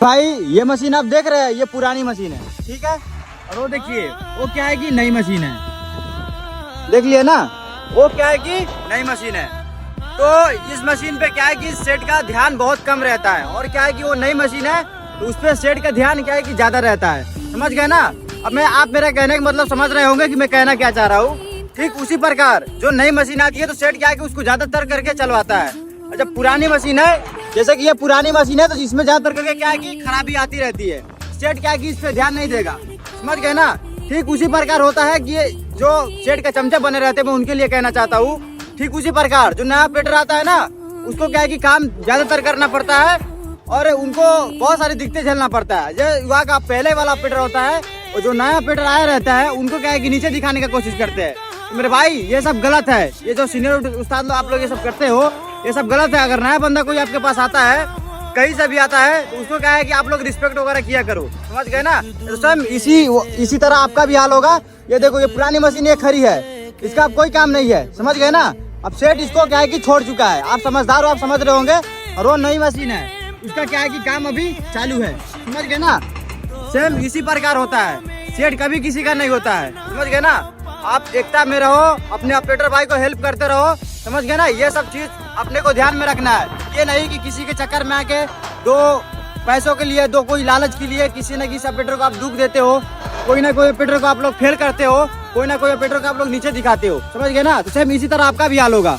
भाई ये मशीन आप देख रहे हैं, ये पुरानी मशीन है, ठीक है। और वो देखिए, वो क्या है कि नई मशीन है, देख लिए ना, वो क्या है कि नई मशीन है। तो इस मशीन पे क्या है कि सेट का ध्यान बहुत कम रहता है, और क्या है कि वो नई मशीन है तो उस पे सेट का ध्यान क्या है कि ज्यादा रहता है, समझ गए ना। अब आप मेरा कहने का मतलब समझ रहे होंगे कि मैं कहना क्या चाह रहा हूँ। ठीक उसी प्रकार जो नई मशीन आती है तो सेट क्या है कि उसको ज्यादातर करके चलवाता है। और जब पुरानी मशीन है, जैसे कि ये पुरानी मशीन है, तो इसमें ज्यादातर करके क्या है कि खराबी आती रहती है, सेट क्या है कि इस पे ध्यान नहीं देगा, समझ गए ना। ठीक उसी प्रकार होता है कि ये जो सेट के चमचे बने रहते हैं, मैं उनके लिए कहना चाहता हूँ। ठीक उसी प्रकार जो नया ऑपरेटर आता है ना, उसको क्या है कि काम ज्यादातर करना पड़ता है और उनको बहुत सारी दिक्कतें झेलना पड़ता है। जो युवा का पहले वाला ऑपरेटर होता है और जो नया ऑपरेटर आया रहता है, उनको क्या है कि नीचे दिखाने की कोशिश करते हैं। तो मेरे भाई ये सब गलत है, ये जो सीनियर उस्ताद लोग आप लोग ये सब करते हो, ये सब गलत है। अगर नया बंदा कोई आपके पास आता है, कहीं से भी आता है, तो उसको क्या है कि आप लोग रिस्पेक्ट वगैरह किया करो, समझ गए ना। तो सेम इसी तरह आपका भी हाल होगा। ये देखो, ये पुरानी मशीन ये खड़ी है, इसका अब कोई काम नहीं है, समझ गए ना। अब सेठ इसको क्या है कि छोड़ चुका है, आप समझदार हो, आप समझ रहे होंगे। और वो नई मशीन है, उसका क्या है कि काम अभी चालू है, समझ गए ना। सेम इसी प्रकार होता है, सेठ कभी किसी का नहीं होता है, समझ गए ना। आप एकता में रहो, अपने ऑपरेटर भाई को हेल्प करते रहो, समझ गए ना। ये सब चीज अपने को ध्यान में रखना है। ये नहीं कि किसी के चक्कर में आके दो पैसों के लिए, दो कोई लालच के लिए किसी न किसी ऑपरेटर को आप दुख देते हो, कोई ना कोई ऑपरेटर को आप लोग फेल करते हो, कोई ना कोई ऑपरेटर को आप लोग नीचे दिखाते हो, समझ गए ना। तो सेम इसी तरह आपका भी हाल होगा।